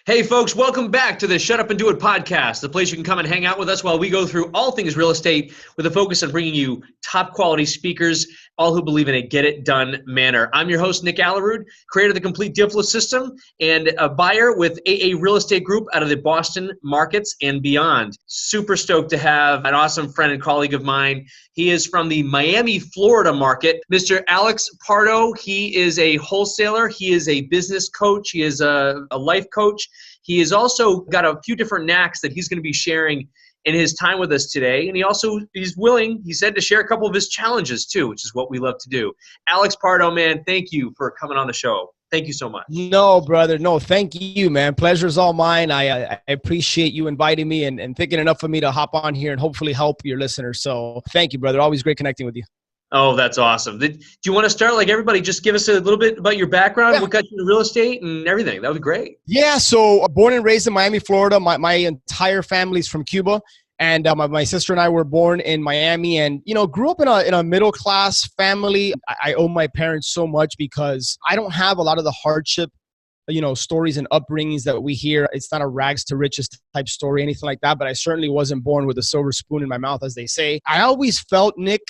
Hey folks, welcome back to the Shut Up and Do It podcast, the place you can come and hang out with us while we go through all things real estate with a focus on bringing you top quality speakers, all who believe in a get it done manner. I'm your host, Nick Aalerud, creator of the Complete Deal Flow System and a buyer with AA Real Estate Group out of the Boston markets and beyond. Super stoked to have an awesome friend and colleague of mine. He is from the Miami, Florida market, Mr. Alex Pardo. He is a wholesaler. He is a business coach. He is a life coach. He has also got a few different knacks that he's going to be sharing in his time with us today. And he's willing, he said, to share a couple of his challenges too, which is what we love to do. Alex Pardo, man, thank you for coming on the show. Thank you so much. No, brother. No, thank you, man. Pleasure's all mine. I appreciate you inviting me and thinking enough of me to hop on here and hopefully help your listeners. So thank you, brother. Always great connecting with you. Oh, that's awesome. Do you want to start, like everybody, just give us a little bit about your background, what got you into real estate and everything? That would be great. Yeah, so born and raised in Miami, Florida. My entire family's from Cuba. And my sister and I were born in Miami and, grew up in a middle-class family. I owe my parents so much because I don't have a lot of the hardship, stories and upbringings that we hear. It's not a rags to riches type story, anything like that. But I certainly wasn't born with a silver spoon in my mouth, as they say. I always felt, Nick,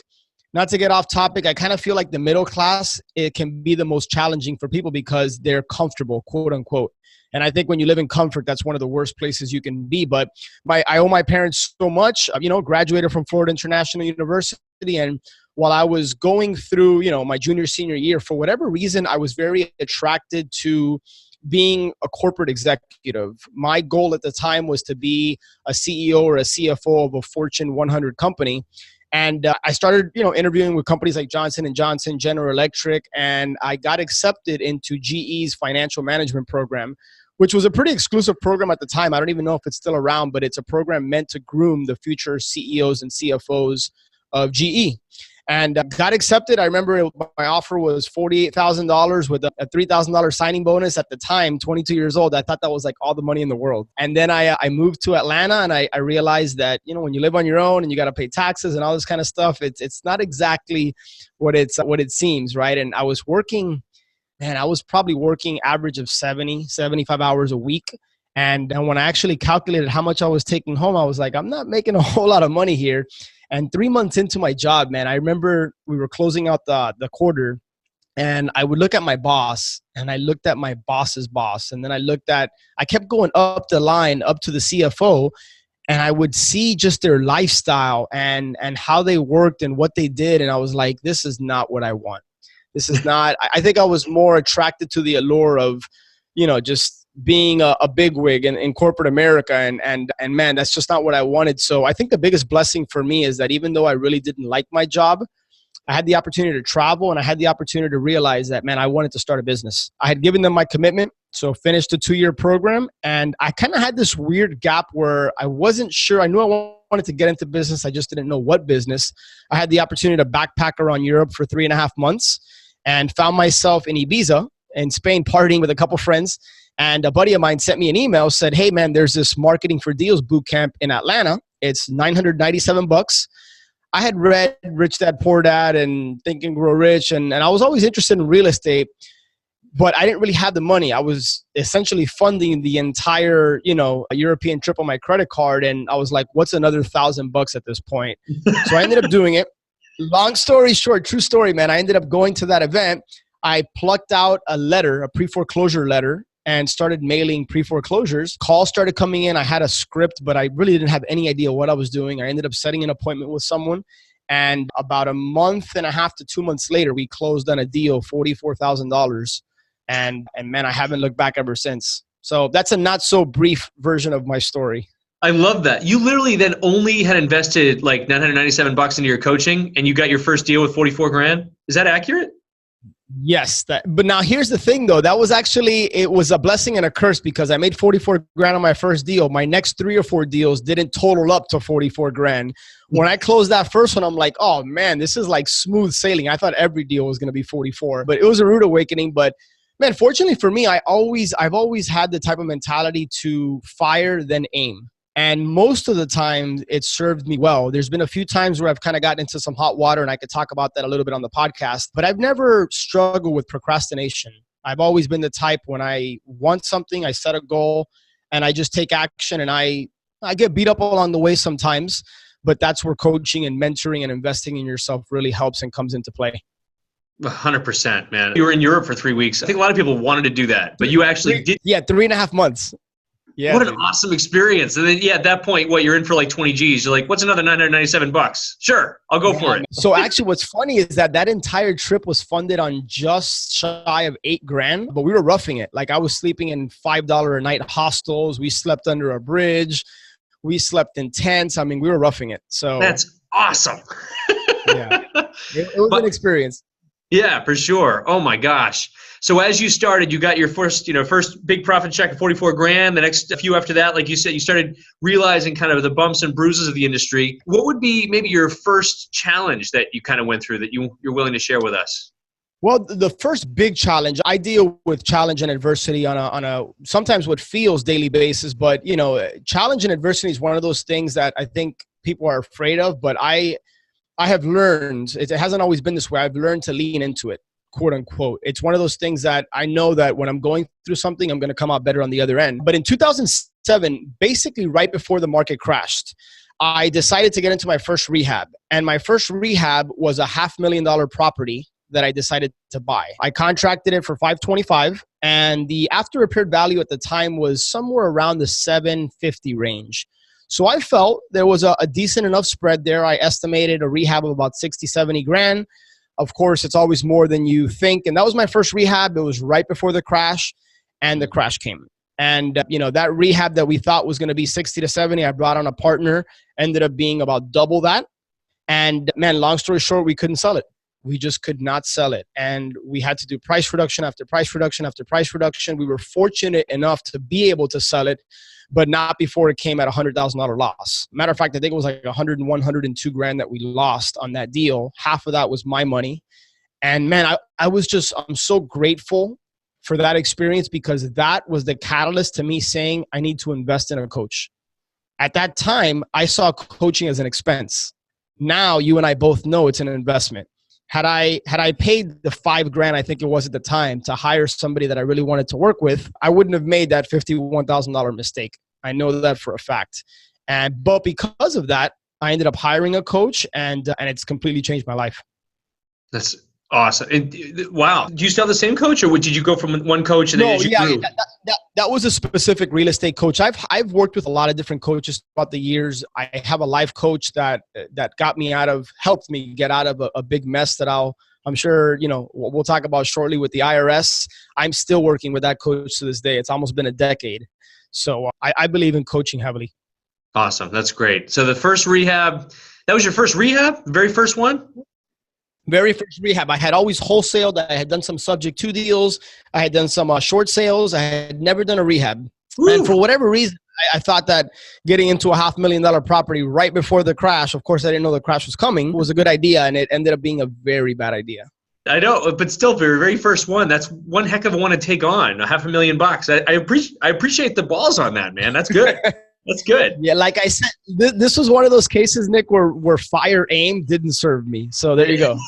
not to get off topic, I kind of feel like the middle class, it can be the most challenging for people because they're comfortable, quote unquote. And I think when you live in comfort, that's one of the worst places you can be. But I owe my parents so much. Graduated from Florida International University. And while I was going through, my junior, senior year, for whatever reason, I was very attracted to being a corporate executive. My goal at the time was to be a CEO or a CFO of a Fortune 100 company. And I started, interviewing with companies like Johnson & Johnson, General Electric, and I got accepted into GE's financial management program, which was a pretty exclusive program at the time. I don't even know if it's still around, but it's a program meant to groom the future CEOs and CFOs of GE. And got accepted. I remember my offer was $48,000 with a $3,000 signing bonus at the time, 22 years old. I thought that was like all the money in the world. And then I moved to Atlanta and I realized that, when you live on your own and you got to pay taxes and all this kind of stuff, it's not exactly what it seems, right? And I was working, I was probably working average of 75 hours a week. And when I actually calculated how much I was taking home, I was like, I'm not making a whole lot of money here. And 3 months into my job, man, I remember we were closing out the quarter and I would look at my boss and I looked at my boss's boss. And then I kept going up the line, up to the CFO, and I would see just their lifestyle and how they worked and what they did. And I was like, this is not what I want. This is not, I think I was more attracted to the allure of, just being a bigwig in corporate America. And man, that's just not what I wanted. So I think the biggest blessing for me is that even though I really didn't like my job, I had the opportunity to travel and I had the opportunity to realize that, man, I wanted to start a business. I had given them my commitment. So finished a 2-year program. And I kind of had this weird gap where I wasn't sure. I knew I wanted to get into business. I just didn't know what business. I had the opportunity to backpack around Europe for 3.5 months and found myself in Ibiza in Spain partying with a couple friends. And a buddy of mine sent me an email, said, hey, man, there's this marketing for deals boot camp in Atlanta. It's $997. I had read Rich Dad, Poor Dad and Think and Grow Rich. And I was always interested in real estate, but I didn't really have the money. I was essentially funding the entire, European trip on my credit card. And I was like, what's another $1,000 at this point? So I ended up doing it. Long story short, true story, man. I ended up going to that event. I plucked out a letter, a pre-foreclosure letter, and started mailing pre-foreclosures. Calls started coming in. I had a script, but I really didn't have any idea what I was doing. I ended up setting an appointment with someone. And about 1.5 to 2 months later, we closed on a deal, $44,000. And man, I haven't looked back ever since. So that's a not so brief version of my story. I love that. You literally then only had invested like $997 into your coaching and you got your first deal with 44 grand. Is that accurate? Yes. But now here's the thing though. It was a blessing and a curse because I made 44 grand on my first deal. My next 3 or 4 deals didn't total up to 44 grand. When I closed that first one, I'm like, oh man, this is like smooth sailing. I thought every deal was going to be 44, but it was a rude awakening. But man, fortunately for me, I've always had the type of mentality to fire then aim. And most of the time, it served me well. There's been a few times where I've kind of gotten into some hot water, and I could talk about that a little bit on the podcast. But I've never struggled with procrastination. I've always been the type when I want something, I set a goal, and I just take action, and I get beat up along the way sometimes, but that's where coaching and mentoring and investing in yourself really helps and comes into play. 100%, man. You were in Europe for 3 weeks. I think a lot of people wanted to do that, but you actually did. Yeah, 3.5 months. Yeah, what an awesome experience. And then, at that point, you're in for like 20 G's. You're like, what's another $997? Sure, I'll go for it. So actually what's funny is that entire trip was funded on just shy of $8,000, but we were roughing it. Like I was sleeping in $5 a night hostels. We slept under a bridge. We slept in tents. I mean, we were roughing it. So that's awesome. Yeah, it was an experience. Yeah, for sure. Oh my gosh. So as you started, you got your first big profit check of 44 grand. The next few after that, like you said, you started realizing kind of the bumps and bruises of the industry. What would be maybe your first challenge that you kind of went through that you're willing to share with us? Well, the first big challenge, I deal with challenge and adversity on a sometimes what feels daily basis, but challenge and adversity is one of those things that I think people are afraid of, but I have learned, it hasn't always been this way. I've learned to lean into it, quote unquote. It's one of those things that I know that when I'm going through something, I'm going to come out better on the other end. But in 2007, basically right before the market crashed, I decided to get into my first rehab. And my first rehab was a $500,000 property that I decided to buy. I contracted it for $525, and the after repaired value at the time was somewhere around the $750 range. So I felt there was a decent enough spread there. I estimated a rehab of about 60, 70 grand. Of course, it's always more than you think. And that was my first rehab. It was right before the crash, and the crash came. And, that rehab that we thought was going to be 60 to 70, I brought on a partner, ended up being about double that. And man, long story short, we couldn't sell it. We just could not sell it. And we had to do price reduction after price reduction after price reduction. We were fortunate enough to be able to sell it, but not before it came at $100,000 loss. Matter of fact, I think it was like 101, 102 grand that we lost on that deal. Half of that was my money. And man, I'm so grateful for that experience, because that was the catalyst to me saying, I need to invest in a coach. At that time, I saw coaching as an expense. Now you and I both know it's an investment. Had I paid the $5 grand, I think it was at the time, to hire somebody that I really wanted to work with, I wouldn't have made that $51,000 mistake. I know that for a fact. But because of that, I ended up hiring a coach, and it's completely changed my life. That's awesome. And, wow. Do you still have the same coach, or did you go from one coach and then grew? That was a specific real estate coach. I've worked with a lot of different coaches throughout the years. I have a life coach that helped me get out of a big mess that I'm sure, we'll talk about shortly with the IRS. I'm still working with that coach to this day. It's almost been a decade. So I believe in coaching heavily. Awesome. That's great. So the first rehab, that was your first rehab? The very first one? Very first rehab. I had always wholesaled. I had done some subject to deals. I had done some short sales. I had never done a rehab. Ooh. And for whatever reason, I thought that getting into a $500,000 property right before the crash, of course, I didn't know the crash was coming, was a good idea. And it ended up being a very bad idea. I know, but still, very, very first one. That's one heck of a one to take on. $500,000. I appreciate the balls on that, man. That's good. That's good. Yeah, like I said, this was one of those cases, Nick, where fire aim didn't serve me. So there you go.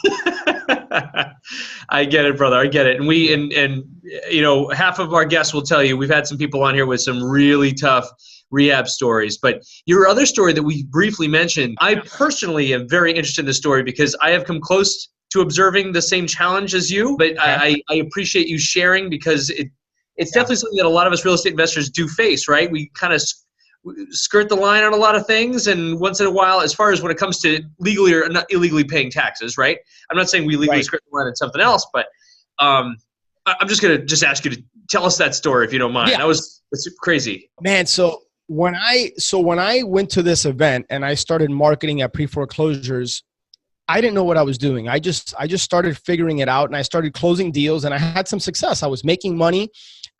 I get it, brother. I get it. And half of our guests will tell you we've had some people on here with some really tough rehab stories. But your other story that we briefly mentioned, I personally am very interested in this story because I have come close to observing the same challenge as you. But I appreciate you sharing, because it's definitely something that a lot of us real estate investors do face, right? We kind of skirt the line on a lot of things, and once in a while, as far as when it comes to legally or not illegally paying taxes, right? I'm not saying we legally skirt the line on something else, but I'm just gonna ask you to tell us that story if you don't mind. Yeah. That's crazy, man. So when I went to this event and I started marketing at pre-foreclosures, I didn't know what I was doing. I just started figuring it out, and I started closing deals, and I had some success. I was making money,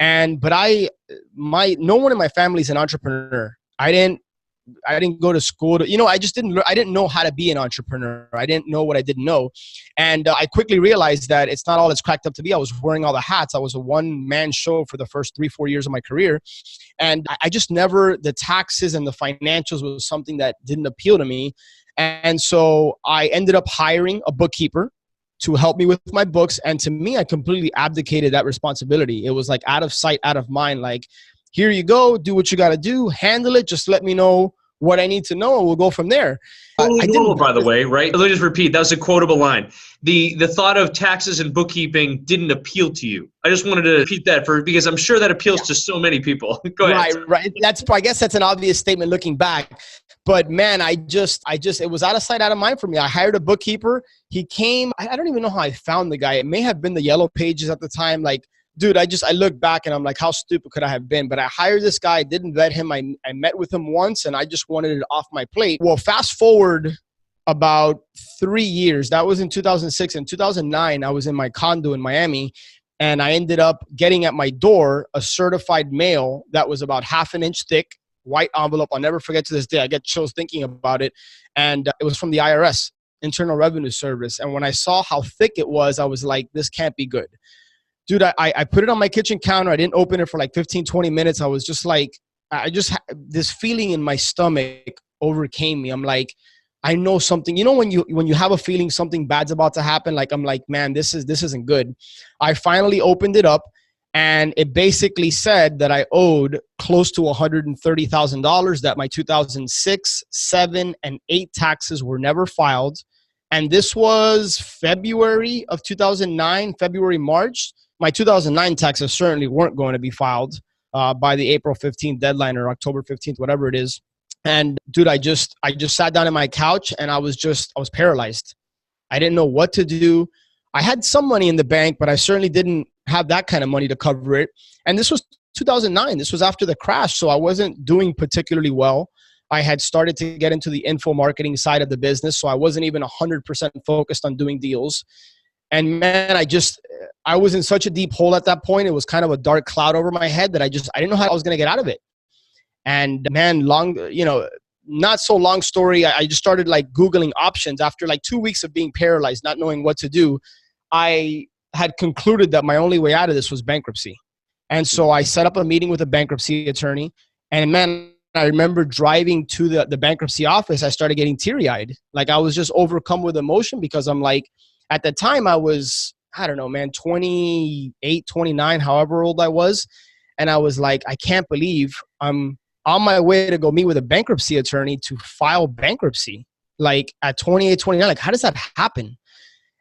but no one in my family is an entrepreneur. I didn't go to school I didn't know how to be an entrepreneur. I didn't know what I didn't know. And I quickly realized that it's not all it's cracked up to be. I was wearing all the hats. I was a one-man show for the first 3-4 years of my career. And I just the taxes and the financials was something that didn't appeal to me. And so I ended up hiring a bookkeeper to help me with my books. And to me, I completely abdicated that responsibility. It was like out of sight, out of mind. Like here you go, do what you got to do, handle it. Just let me know what I need to know, and we'll go from there. Totally normal, by the way, right? Let me just repeat. That was a quotable line. The thought of taxes and bookkeeping didn't appeal to you. I just wanted to repeat that because I'm sure that appeals to so many people. Go ahead. Right. I guess that's an obvious statement looking back. But man, I just, it was out of sight, out of mind for me. I hired a bookkeeper. He came, I don't even know how I found the guy. It may have been the Yellow Pages at the time. Like, dude, I look back and I'm like, how stupid could I have been? But I hired this guy, didn't vet him. I met with him once and I just wanted it off my plate. Well, fast forward about 3 years. That was in 2006. In 2009, I was in my condo in Miami and I ended up getting at my door a certified mail that was about half an inch thick, white envelope. I'll never forget to this day. I get chills thinking about it. And it was from the IRS, Internal Revenue Service. And when I saw how thick it was, I was like, this can't be good. Dude, I put it on my kitchen counter. I didn't open it for like 15, 20 minutes. I was just like, this feeling in my stomach overcame me. I'm like, I know something, you know, when you have a feeling something bad's about to happen, like, I'm like, man, this isn't good. I finally opened it up and it basically said that I owed close to $130,000, that my 2006, 7, and 8 taxes were never filed. And this was February of 2009, February, March. My 2009 taxes certainly weren't going to be filed by the April 15th deadline or October 15th, whatever it is. And dude, I just sat down on my couch and I was paralyzed. I didn't know what to do. I had some money in the bank, but I certainly didn't have that kind of money to cover it. And this was 2009. This was after the crash. So I wasn't doing particularly well. I had started to get into the info marketing side of the business. So I wasn't even 100% focused on doing deals. And man, I was in such a deep hole at that point. It was kind of a dark cloud over my head that I didn't know how I was going to get out of it. And man, not so long story. I just started like Googling options after like 2 weeks of being paralyzed, not knowing what to do. I had concluded that my only way out of this was bankruptcy. And so I set up a meeting with a bankruptcy attorney. And man, I remember driving to the bankruptcy office. I started getting teary-eyed. Like I was just overcome with emotion because I'm like, at the time I was, I don't know, man, 28, 29, however old I was. And I was like, I can't believe I'm on my way to go meet with a bankruptcy attorney to file bankruptcy. Like at 28, 29, like how does that happen?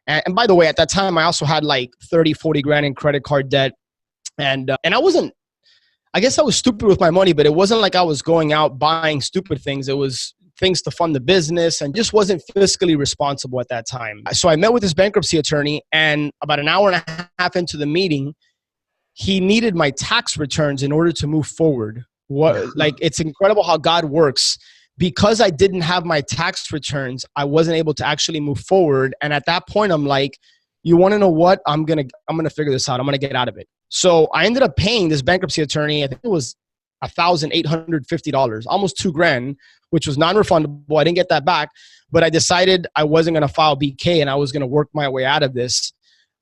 And by the way, at that time, I also had like 30, 40 grand in credit card debt. And I guess I was stupid with my money, but it wasn't like I was going out buying stupid things. It was things to fund the business and just wasn't fiscally responsible at that time. So I met with this bankruptcy attorney and about an hour and a half into the meeting, he needed my tax returns in order to move forward. Like it's incredible how God works. Because I didn't have my tax returns, I wasn't able to actually move forward. And at that point, I'm like, you want to know what? I'm gonna figure this out. I'm gonna get out of it. So I ended up paying this bankruptcy attorney, I think it was $1,850, almost $2,000, which was non-refundable. I didn't get that back, but I decided I wasn't gonna file BK and I was gonna work my way out of this.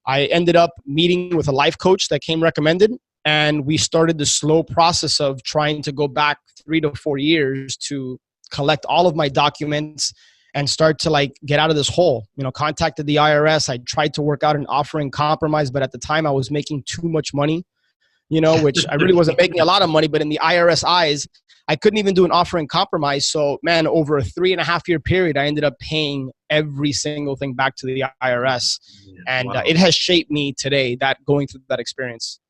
I ended up meeting with a life coach that came recommended. And we started the slow process of trying to go back 3 to 4 years to collect all of my documents and start to like get out of this hole. Contacted the IRS. I tried to work out an offering compromise, but at the time I was making too much money, which I really wasn't making a lot of money, but in the IRS eyes, I couldn't even do an offering compromise. So man, over a 3.5 year period, I ended up paying every single thing back to the IRS. And wow. It has shaped me today, that going through that experience.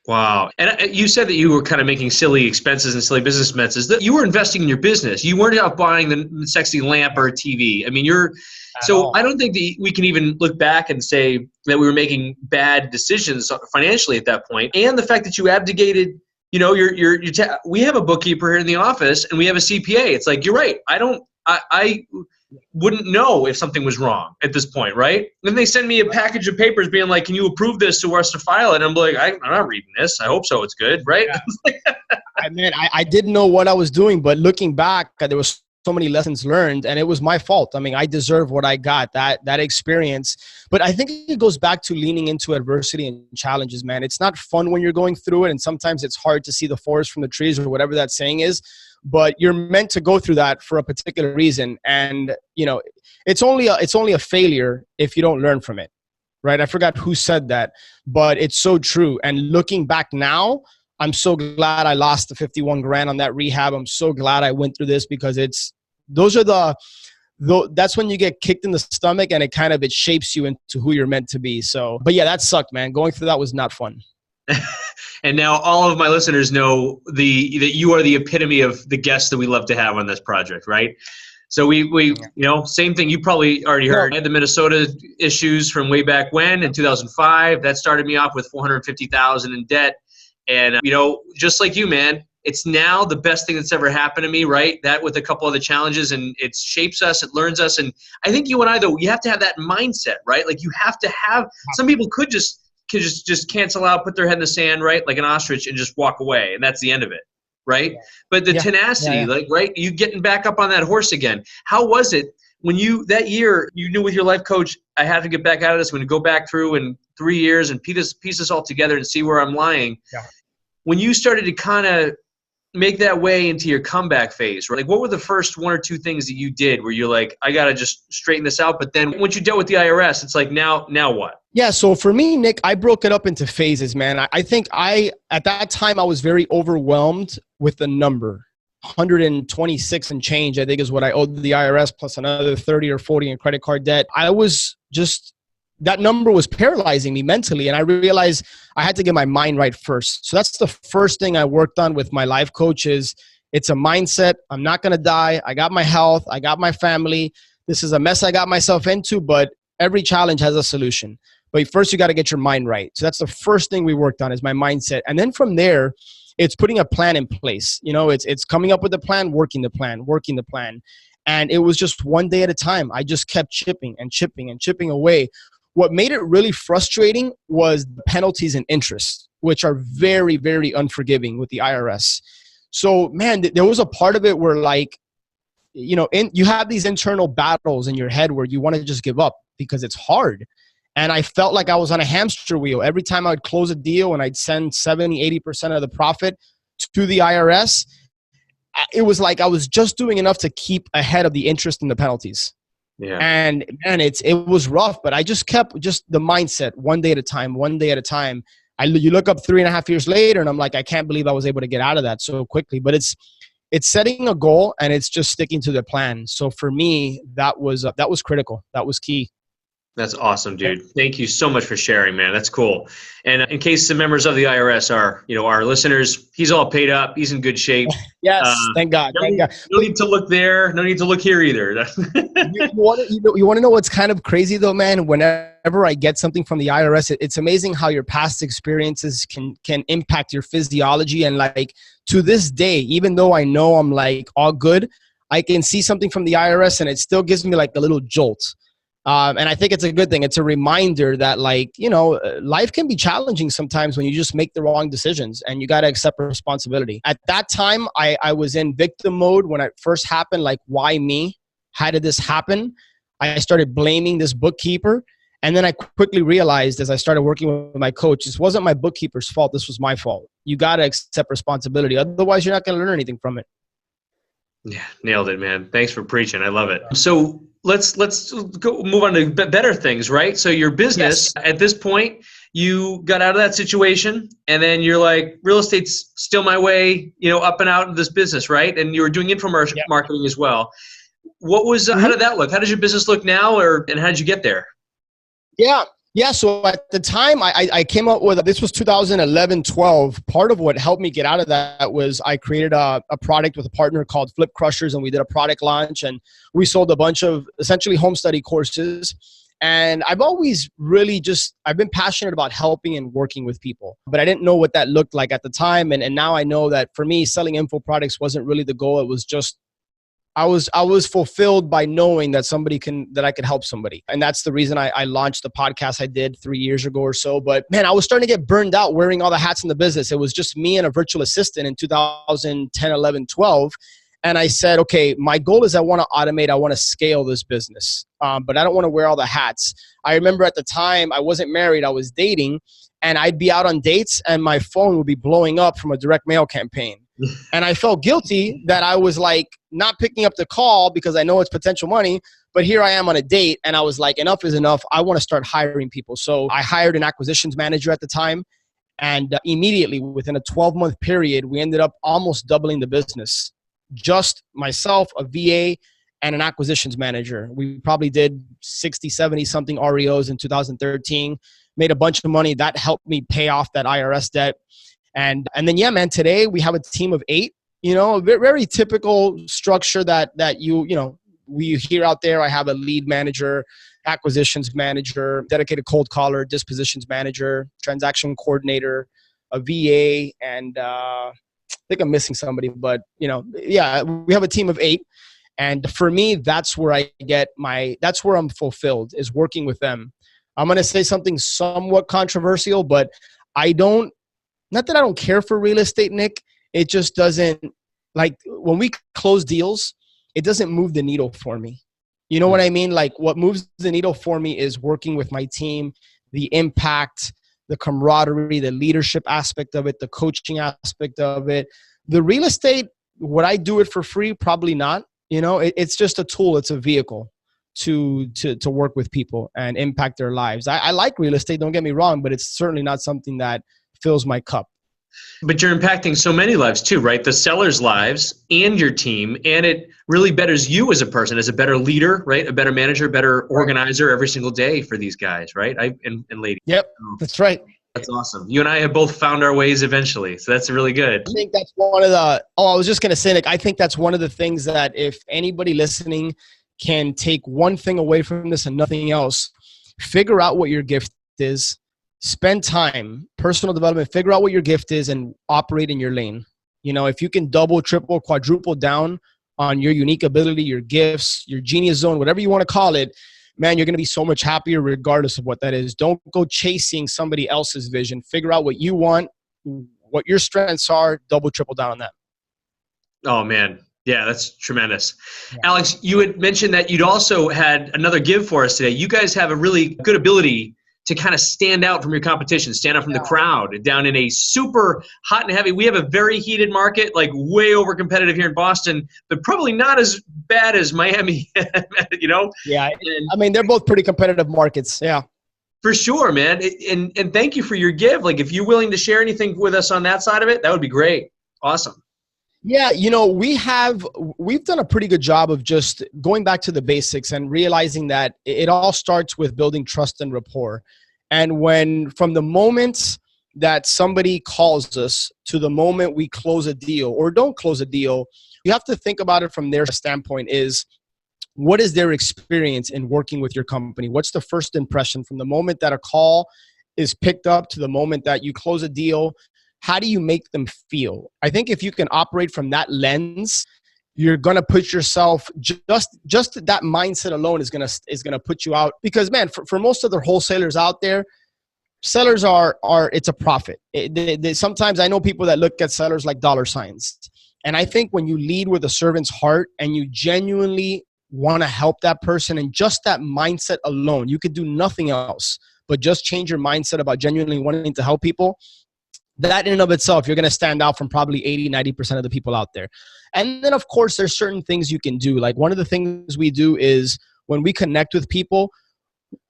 Wow. And you said that you were kind of making silly expenses and silly business expenses. That you were investing in your business. You weren't out buying the sexy lamp or a TV. I mean, I don't think that we can even look back and say that we were making bad decisions financially at that point. And the fact that you abdicated, we have a bookkeeper here in the office and we have a CPA. It's like, you're right. I wouldn't know if something was wrong at this point, right? Then they send me a package of papers being like, can you approve this to us to file it? And I'm like, I'm not reading this. I hope so. It's good, right? Yeah. I didn't know what I was doing, but looking back, there was so many lessons learned and it was my fault. I mean, I deserve what I got, that experience. But I think it goes back to leaning into adversity and challenges, man. It's not fun when you're going through it. And sometimes it's hard to see the forest from the trees or whatever that saying is. But you're meant to go through that for a particular reason. And, it's only a failure if you don't learn from it, right? I forgot who said that, but it's so true. And looking back now, I'm so glad I lost the 51 grand on that rehab. I'm so glad I went through this because that's when you get kicked in the stomach and it shapes you into who you're meant to be. So, but yeah, that sucked, man. Going through that was not fun. And now all of my listeners know that you are the epitome of the guests that we love to have on this project, right? So we same thing. You probably already heard. I had the Minnesota issues from way back when in 2005. That started me off with $450,000 in debt. And, just like you, man, it's now the best thing that's ever happened to me, right? That with a couple other challenges, and it shapes us, it learns us. And I think you and I, though, you have to have that mindset, right? Like you have to have, some people could just cancel out, put their head in the sand, right? Like an ostrich and just walk away. And that's the end of it, right? Yeah. But the tenacity, like, right? You getting back up on that horse again. How was it when that year, you knew with your life coach, I have to get back out of this. I'm going to go back through in 3 years and piece this all together and see where I'm lying. Yeah. When you started to kind of make that way into your comeback phase, right? Like what were the first one or two things that you did where you're like, I got to just straighten this out? But then once you dealt with the IRS, it's like, now what? Yeah. So for me, Nick, I broke it up into phases, man. I think at that time, I was very overwhelmed with the number. 126 and change, I think, is what I owed the IRS, plus another 30 or 40 in credit card debt. That number was paralyzing me mentally. And I realized I had to get my mind right first. So that's the first thing I worked on with my life coach is it's a mindset. I'm not going to die. I got my health. I got my family. This is a mess I got myself into, but every challenge has a solution. But first you got to get your mind right. So that's the first thing we worked on is my mindset. And then from there, it's putting a plan in place. It's coming up with a plan, working the plan. And it was just one day at a time. I just kept chipping away. What made it really frustrating was the penalties and interest, which are very, very unforgiving with the IRS. So, man, there was a part of it where you have these internal battles in your head where you want to just give up because it's hard. And I felt like I was on a hamster wheel. Every time I would close a deal and I'd send 70, 80% of the profit to the IRS, it was like I was just doing enough to keep ahead of the interest and the penalties. Yeah. And it was rough, but I just kept the mindset one day at a time. You look up 3.5 years later and I'm like, I can't believe I was able to get out of that so quickly. But it's setting a goal and it's just sticking to the plan. So for me, that was critical. That was key. That's awesome, dude. Thank you so much for sharing, man. That's cool. And in case the members of the IRS are, our listeners, he's all paid up. He's in good shape. Yes, thank God. No need to look there. No need to look here either. You want to know what's kind of crazy though, man? Whenever I get something from the IRS, it's amazing how your past experiences can impact your physiology. And like to this day, even though I know I'm like all good, I can see something from the IRS and it still gives me like a little jolt. And I think it's a good thing. It's a reminder that life can be challenging sometimes when you just make the wrong decisions and you got to accept responsibility. At that time, I was in victim mode when it first happened. Like, why me? How did this happen? I started blaming this bookkeeper. And then I quickly realized as I started working with my coach, this wasn't my bookkeeper's fault. This was my fault. You got to accept responsibility. Otherwise, you're not going to learn anything from it. Yeah, nailed it, man. Thanks for preaching. I love it. So let's go move on to better things, right? So your business, At this point, you got out of that situation and then you're like, real estate's still my way, up and out of this business, right? And you were doing infomercial marketing as well. What was, how did that look? How does your business look now and how did you get there? Yeah. So at the time I came up with, this was 2011, 12. Part of what helped me get out of that was I created a product with a partner called Flip Crushers, and we did a product launch and we sold a bunch of essentially home study courses. And I've always really I've been passionate about helping and working with people, but I didn't know what that looked like at the time. And now I know that for me, selling info products wasn't really the goal. It was just, I was fulfilled by knowing that that I could help somebody. And that's the reason I launched the podcast I did 3 years ago or so. But man, I was starting to get burned out wearing all the hats in the business. It was just me and a virtual assistant in 2010, 11, 12. And I said, okay, my goal is I want to automate. I want to scale this business, but I don't want to wear all the hats. I remember at the time I wasn't married, I was dating, and I'd be out on dates and my phone would be blowing up from a direct mail campaign. And I felt guilty that I was like not picking up the call because I know it's potential money, but here I am on a date and I was like, enough is enough. I want to start hiring people. So I hired an acquisitions manager at the time And immediately within a 12-month period, we ended up almost doubling the business. Just myself, a VA, and an acquisitions manager. We probably did 60, 70 something REOs in 2013, made a bunch of money. That helped me pay off that IRS debt. And then, yeah, man, today we have a team of 8, a very typical structure that we hear out there. I have a lead manager, acquisitions manager, dedicated cold caller, dispositions manager, transaction coordinator, a VA, and I think I'm missing somebody, but we have a team of 8. And for me, that's where that's where I'm fulfilled, is working with them. I'm going to say something somewhat controversial, but not that I don't care for real estate, Nick. It just doesn't, like, when we close deals, it doesn't move the needle for me. You know what I mean? Like, what moves the needle for me is working with my team, the impact, the camaraderie, the leadership aspect of it, the coaching aspect of it. The real estate, would I do it for free? Probably not. It's just a tool. It's a vehicle to work with people and impact their lives. I like real estate, don't get me wrong, but it's certainly not something that fills my cup. But you're impacting so many lives too, right? The sellers' lives and your team, and it really betters you as a person, as a better leader, right? A better manager, better organizer every single day for these guys, right? And ladies. Yep, that's right. That's awesome. You and I have both found our ways eventually, so that's really good. I think that's one of the, I was just going to say, Nick, I think that's one of the things that if anybody listening can take one thing away from this and nothing else, figure out what your gift is, spend time, personal development, figure out what your gift is and operate in your lane. If you can double, triple, quadruple down on your unique ability, your gifts, your genius zone, whatever you want to call it, man, you're going to be so much happier regardless of what that is. Don't go chasing somebody else's vision. Figure out what you want, what your strengths are, double, triple down on that. Oh, man. Yeah, that's tremendous. Yeah. Alex, you had mentioned that you'd also had another give for us today. You guys have a really good ability to kind of stand out from your competition, stand out from the crowd down in a super hot and heavy. We have a very heated market, like way over competitive here in Boston, but probably not as bad as Miami, Yeah, I mean, they're both pretty competitive markets, yeah. For sure, man. And thank you for your give. Like, if you're willing to share anything with us on that side of it, that would be great. Awesome. Yeah, we've done a pretty good job of just going back to the basics and realizing that it all starts with building trust and rapport. And from the moment that somebody calls us to the moment we close a deal or don't close a deal, you have to think about it from their standpoint is, what is their experience in working with your company? What's the first impression from the moment that a call is picked up to the moment that you close a deal? How do you make them feel? I think if you can operate from that lens, you're going to put yourself, just that mindset alone is going to put you out. Because, man, for most of the wholesalers out there, sellers are it's a profit. Sometimes I know people that look at sellers like dollar signs. And I think when you lead with a servant's heart and you genuinely want to help that person, and just that mindset alone, you could do nothing else but just change your mindset about genuinely wanting to help people. That in and of itself, you're going to stand out from probably 80, 90% of the people out there. And then, of course, there's certain things you can do. Like, one of the things we do is when we connect with people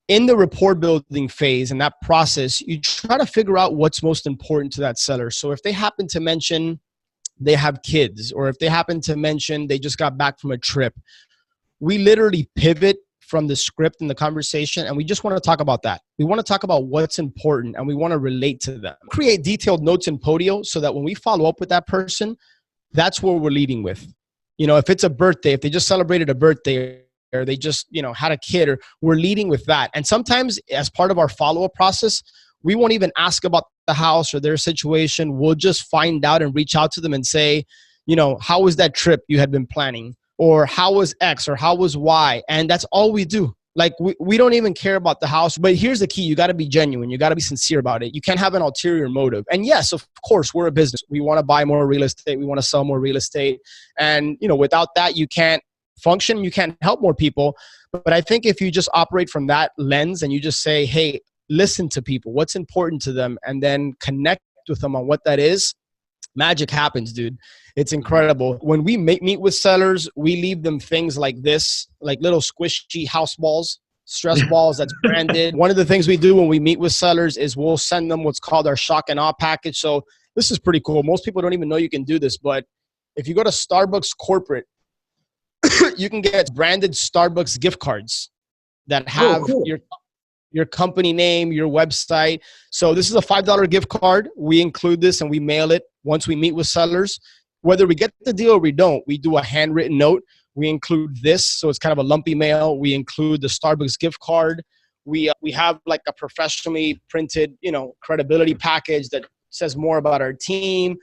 in the rapport building phase and that process, you try to figure out what's most important to that seller. So if they happen to mention they have kids, or if they happen to mention they just got back from a trip, we literally pivot from the script and the conversation, and we just want to talk about that. We want to talk about what's important, and we want to relate to them. Create detailed notes in Podio so that when we follow up with that person, that's what we're leading with. If it's a birthday, if they just celebrated a birthday, or they just, had a kid, or we're leading with that. And sometimes as part of our follow-up process, we won't even ask about the house or their situation. We'll just find out and reach out to them and say, how was that trip you had been planning? Or how was X, or how was Y? And that's all we do. Like, we don't even care about the house. But here's the key. You got to be genuine. You got to be sincere about it. You can't have an ulterior motive. And yes, of course, we're a business. We want to buy more real estate. We want to sell more real estate. And, without that, you can't function. You can't help more people. But I think if you just operate from that lens and you just say, hey, listen to people, what's important to them, and then connect with them on what that is, magic happens, dude. It's incredible. When we meet with sellers, we leave them things like this, like little squishy house balls. stress balls that's branded. One of the things we do when we meet with sellers is we'll send them what's called our shock and awe package. So this is pretty cool. Most people don't even know you can do this, but if you go to Starbucks corporate, you can get branded Starbucks gift cards that have your company name, your website. So this is a $5 gift card. We include this and we mail it once we meet with sellers. Whether we get the deal or we don't, we do a handwritten note. We include this, so it's kind of a lumpy mail. We include the Starbucks gift card. We have like a professionally printed, credibility package that says more about our team.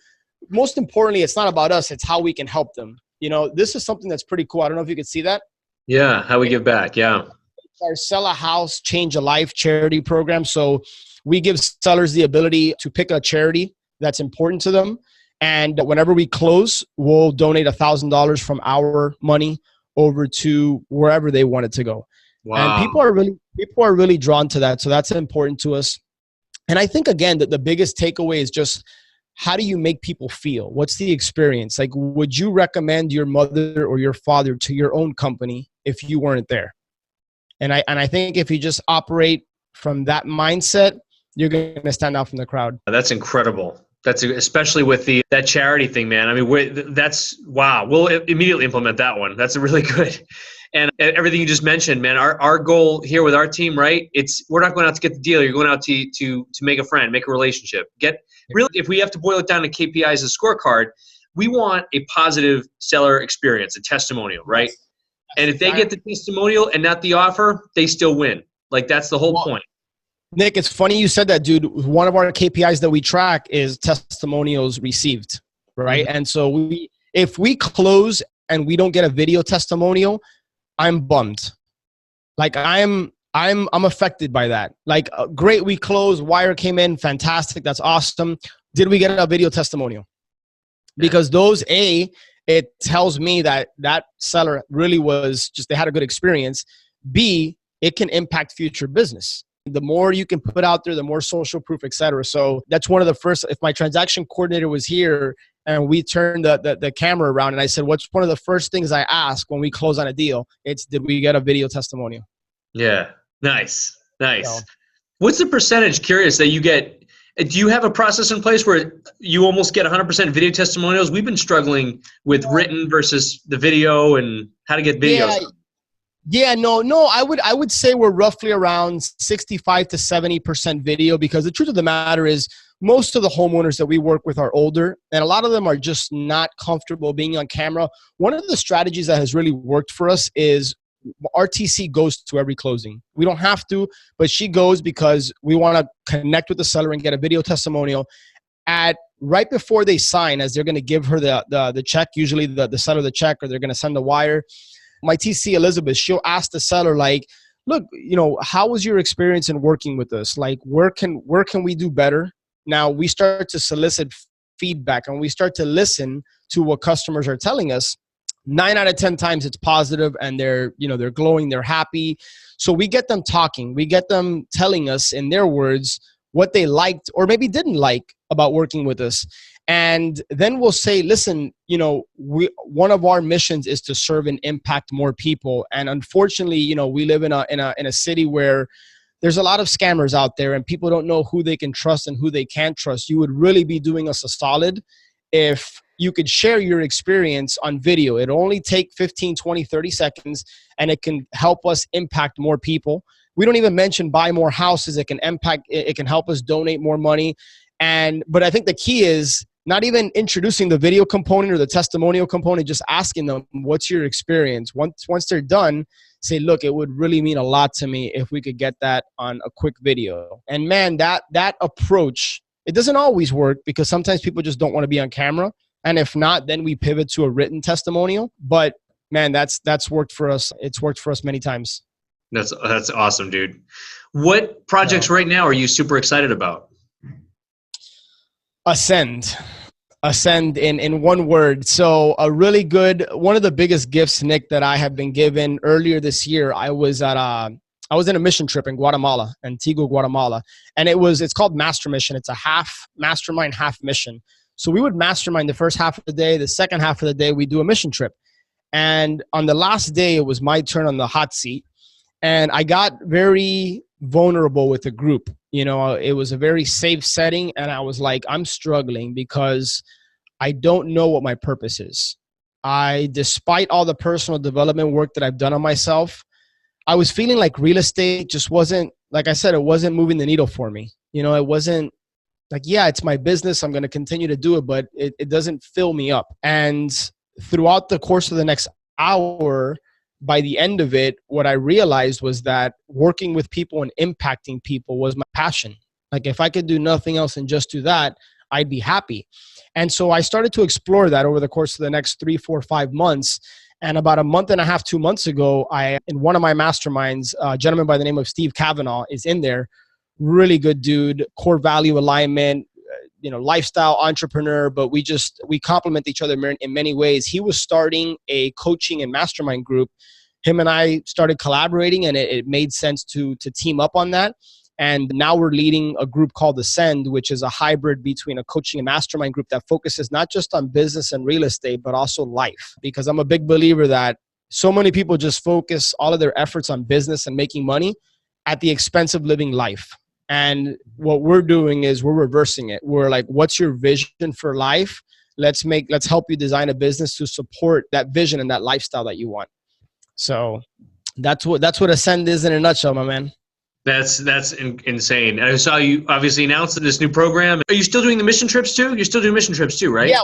Most importantly, it's not about us. It's how we can help them. This is something that's pretty cool. I don't know if you could see that. Yeah, how we give back. Yeah. It's our Sell a House, Change a Life charity program. So we give sellers the ability to pick a charity that's important to them. And whenever we close, we'll donate $1,000 from our money over to wherever they want it to go. Wow. And people are really drawn to that. So that's important to us. And I think, again, that the biggest takeaway is just, how do you make people feel? What's the experience? Like, would you recommend your mother or your father to your own company if you weren't there? And I think if you just operate from that mindset, you're going to stand out from the crowd. That's incredible. That's especially with that charity thing, man. I mean, that's wow. We'll immediately implement that one. That's really good. And everything you just mentioned, man, our goal here with our team, right? We're not going out to get the deal. You're going out to make a friend, make a relationship. Really, if we have to boil it down to KPIs and scorecard, we want a positive seller experience, a testimonial, right? And if they get the testimonial and not the offer, they still win. Like, that's the whole point. Nick, it's funny you said that, dude. One of our KPIs that we track is testimonials received, right? Mm-hmm. And so if we close and we don't get a video testimonial, I'm bummed. Like, I'm affected by that. Like, great, we closed, wire came in, fantastic, that's awesome. Did we get a video testimonial? Because it tells me that seller really they had a good experience. B, it can impact future business. The more you can put out there, the more social proof, et cetera. So that's one of the first, if my transaction coordinator was here and we turned the camera around and I said, what's one of the first things I ask when we close on a deal? It's, did we get a video testimonial? Yeah. Nice. So, what's the percentage, curious, that you get? Do you have a process in place where you almost get 100% video testimonials? We've been struggling with written versus the video and how to get videos. Yeah, no, I would say we're roughly around 65 to 70% video, because the truth of the matter is most of the homeowners that we work with are older and a lot of them are just not comfortable being on camera. One of the strategies that has really worked for us is RTC goes to every closing. We don't have to, but she goes because we want to connect with the seller and get a video testimonial right before they sign, as they're going to give her the check, usually the seller the check, or they're going to send the wire. My TC Elizabeth, she'll ask the seller, like, look, how was your experience in working with us? Like, where can we do better? Now we start to solicit feedback and we start to listen to what customers are telling us. 9 out of 10 times it's positive and they're glowing, they're happy. So we get them talking, we get them telling us in their words what they liked or maybe didn't like about working with us. And then we'll say, listen, one of our missions is to serve and impact more people. And unfortunately, we live in a city where there's a lot of scammers out there and people don't know who they can trust and who they can't trust. You would really be doing us a solid if you could share your experience on video. It'll only take 15, 20, 30 seconds, and it can help us impact more people. We don't even mention buy more houses. It can help us donate more money. But I think the key is not even introducing the video component or the testimonial component, just asking them, what's your experience? Once they're done, say, look, it would really mean a lot to me if we could get that on a quick video. And man, that approach, it doesn't always work because sometimes people just don't want to be on camera. And if not, then we pivot to a written testimonial. But man, that's worked for us. It's worked for us many times. That's awesome, dude. What projects right now are you super excited about? Ascend in one word. So one of the biggest gifts, Nick, that I have been given earlier this year. I was in a mission trip in Guatemala, Antigua, Guatemala. And it's called Master Mission. It's a half mastermind, half mission. So we would mastermind the first half of the day. The second half of the day, we do a mission trip. And on the last day, it was my turn on the hot seat. And I got very vulnerable with the group. You know, it was a very safe setting. And I was like, I'm struggling because I don't know what my purpose is. Despite all the personal development work that I've done on myself, I was feeling like real estate just wasn't, like I said, it wasn't moving the needle for me. You know, it wasn't like, yeah, it's my business. I'm going to continue to do it, but it doesn't fill me up. And throughout the course of the next hour, by the end of it, what I realized was that working with people and impacting people was my passion. Like if I could do nothing else and just do that, I'd be happy. And so I started to explore that over the course of the next 3, 4, 5 months. And about a month and a half, 2 months ago, in one of my masterminds, a gentleman by the name of Steve Kavanaugh is in there. Really good dude, core value alignment, lifestyle entrepreneur, but we complement each other in many ways. He was starting a coaching and mastermind group. Him and I started collaborating, and it made sense to team up on that. And now we're leading a group called Ascend, which is a hybrid between a coaching and mastermind group that focuses not just on business and real estate, but also life. Because I'm a big believer that so many people just focus all of their efforts on business and making money at the expense of living life. And what we're doing is we're reversing it. We're like, what's your vision for life? Let's help you design a business to support that vision and that lifestyle that you want. So that's what Ascend is in a nutshell, my man. That's insane. And I saw you obviously announced this new program. Are you still doing the mission trips too? You're still doing mission trips too, right? Yeah,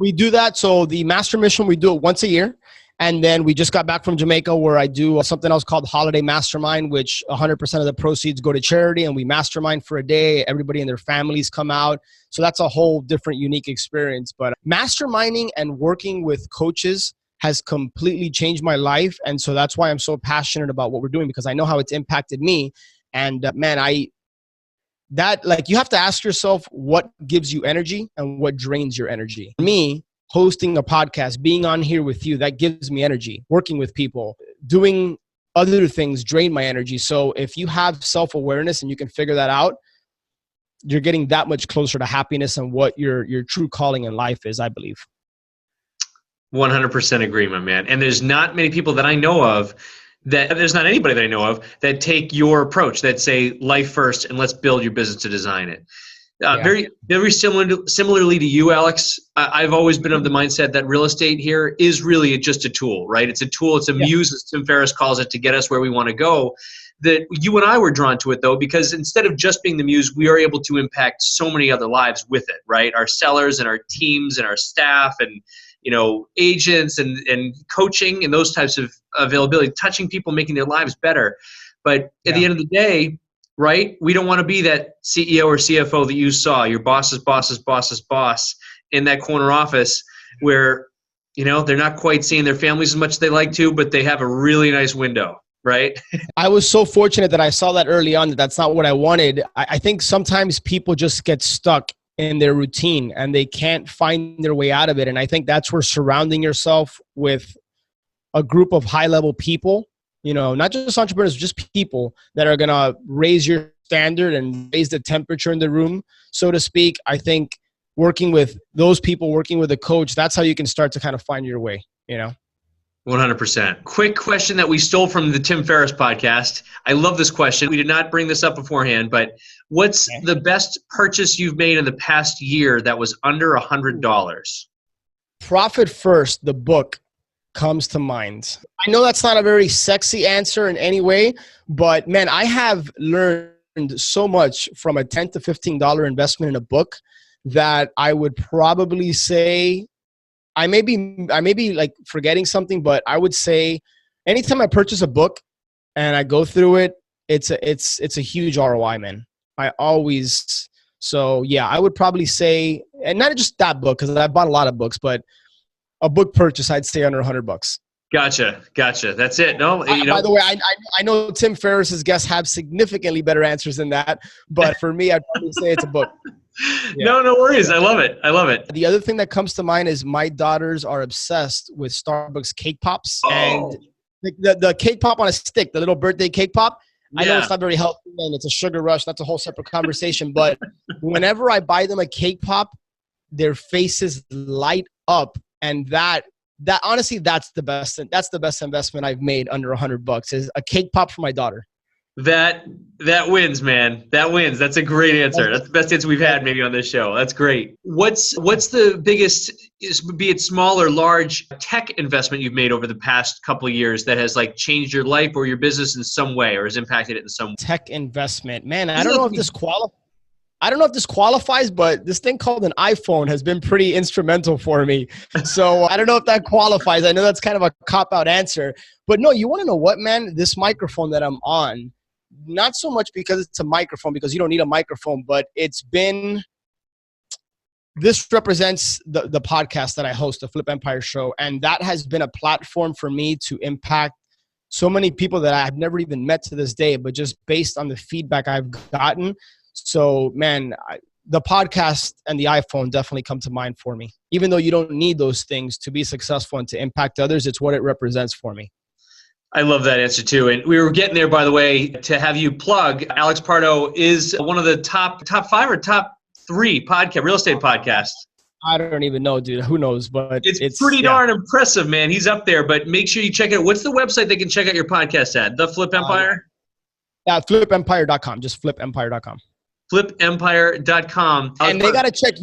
we do that. So the master mission, we do it once a year. And then we just got back from Jamaica where I do something else called Holiday Mastermind, which 100% of the proceeds go to charity, and we mastermind for a day. Everybody and their families come out. So that's a whole different, unique experience. But masterminding and working with coaches has completely changed my life. And so that's why I'm so passionate about what we're doing, because I know how it's impacted me. And man, you have to ask yourself what gives you energy and what drains your energy. For me, hosting a podcast, being on here with you, that gives me energy. Working with people, doing other things drain my energy. So if you have self-awareness and you can figure that out, you're getting that much closer to happiness and what your true calling in life is, I believe. 100% agreement, man. And there's not many people that I know of there's not anybody that I know of that take your approach, that say life first and let's build your business to design it. Very, very similarly to you, Alex, I've always been of the mindset that real estate here is really just a tool, right? It's a tool. It's a muse, as Tim Ferriss calls it, to get us where we want to go. That you and I were drawn to it, though, because instead of just being the muse, we are able to impact so many other lives with it, right? Our sellers and our teams and our staff and agents and coaching and those types of availability, touching people, making their lives better. But at the end of the day, right, we don't want to be that CEO or CFO that you saw, your boss's boss in that corner office where, they're not quite seeing their families as much as they like to, but they have a really nice window, right? I was so fortunate that I saw that early on, that's not what I wanted. I think sometimes people just get stuck in their routine and they can't find their way out of it. And I think that's where surrounding yourself with a group of high-level people, not just entrepreneurs, just people that are going to raise your standard and raise the temperature in the room, so to speak. I think working with those people, working with a coach, that's how you can start to kind of find your way, 100%. Quick question that we stole from the Tim Ferriss podcast. I love this question. We did not bring this up beforehand, but what's the best purchase you've made in the past year that was under $100? Profit First, the book, comes to mind. I know that's not a very sexy answer in any way, but man, I have learned so much from a $10 to $15 investment in a book that I would probably say, I may be like forgetting something, but I would say anytime I purchase a book and I go through it, it's a huge ROI, man. I would probably say, and not just that book, because I bought a lot of books, but a book purchase, I'd say under $100. Gotcha. That's it. No, By the way, I know Tim Ferriss's guests have significantly better answers than that, but for me, I'd probably say it's a book. Yeah. No worries. I love it. The other thing that comes to mind is my daughters are obsessed with Starbucks cake pops. And the cake pop on a stick, the little birthday cake pop. I know it's not very healthy and it's a sugar rush. That's a whole separate conversation. But whenever I buy them a cake pop, their faces light up, and that that honestly, that's the best investment I've made under $100 is a cake pop for my daughter. That wins, man. That wins. That's a great answer. That's the best answer we've had maybe on this show. That's great. What's the biggest, be it small or large, tech investment you've made over the past couple of years that has like changed your life or your business in some way or has impacted it in some way? Tech investment, man. I don't know if this qualifies, but this thing called an iPhone has been pretty instrumental for me. So I don't know if that qualifies. I know that's kind of a cop-out answer. But no, you want to know what, man? This microphone that I'm on, not so much because it's a microphone, because you don't need a microphone, but this represents the podcast that I host, the Flip Empire Show. And that has been a platform for me to impact so many people that I've never even met to this day, but just based on the feedback I've gotten. So, man, the podcast and the iPhone definitely come to mind for me. Even though you don't need those things to be successful and to impact others, it's what it represents for me. I love that answer too. And we were getting there, by the way, to have you plug. Alex Pardo is one of the top 5 or top 3 real estate podcasts. I don't even know, dude. Who knows? But it's pretty darn impressive, man. He's up there. But make sure you check it out. What's the website they can check out your podcast at? The Flip Empire? flipempire.com. Just flipempire.com. flipempire.com. And they got to check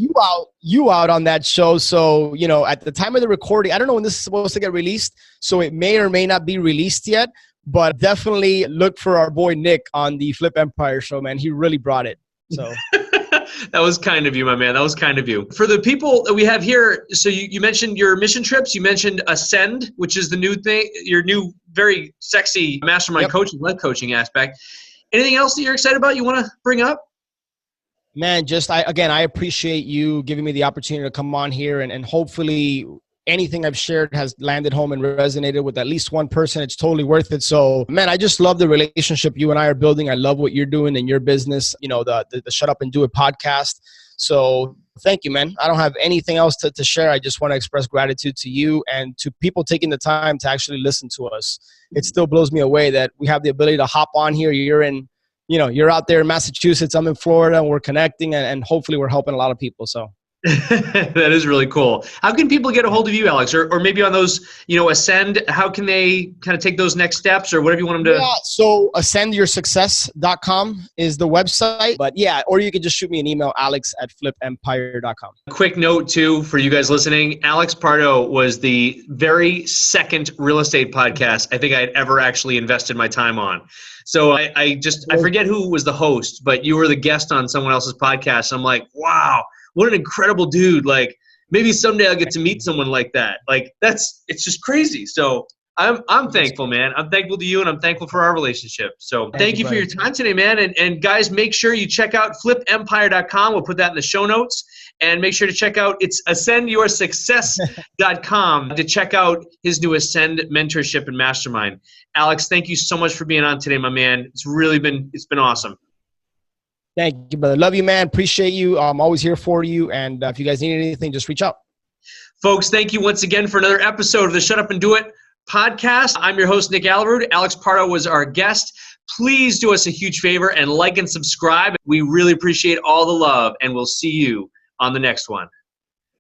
you out on that show. So, at the time of the recording, I don't know when this is supposed to get released, so it may or may not be released yet, but definitely look for our boy Nick on the Flip Empire show, man. He really brought it. So that was kind of you, my man. That was kind of you. For the people that we have here, so you mentioned your mission trips. You mentioned Ascend, which is the new thing, your new very sexy mastermind coaching, life coaching aspect. Anything else that you're excited about you want to bring up? Man, I appreciate you giving me the opportunity to come on here and hopefully anything I've shared has landed home and resonated with at least one person. It's totally worth it. So, man, I just love the relationship you and I are building. I love what you're doing in your business, the Shut Up and Do It podcast. So thank you, man. I don't have anything else to share. I just want to express gratitude to you and to people taking the time to actually listen to us. It still blows me away that we have the ability to hop on here. You're out there in Massachusetts, I'm in Florida, and we're connecting, and hopefully we're helping a lot of people. So that is really cool. How can people get a hold of you, Alex? Or maybe on those, Ascend, how can they kind of take those next steps or whatever you want them to? Yeah, so ascendyoursuccess.com is the website. But yeah, or you can just shoot me an email, alex@flipempire.com. Quick note too, for you guys listening, Alex Pardo was the very second real estate podcast I think I had ever actually invested my time on. So I forget who was the host, but you were the guest on someone else's podcast. I'm like, wow, what an incredible dude. Like, maybe someday I'll get to meet someone like that. Like, it's just crazy. So I'm thankful, man. I'm thankful to you, and I'm thankful for our relationship. So thank you for your time today, man. And guys, make sure you check out flipempire.com. We'll put that in the show notes. And make sure to check out, it's ascendyoursuccess.com to check out his new Ascend mentorship and mastermind. Alex, thank you so much for being on today, my man. It's been awesome. Thank you, brother. Love you, man. Appreciate you. I'm always here for you. And if you guys need anything, just reach out. Folks, thank you once again for another episode of the Shut Up and Do It podcast. I'm your host, Nick Aalerud. Alex Pardo was our guest. Please do us a huge favor and like and subscribe. We really appreciate all the love, and we'll see you on the next one.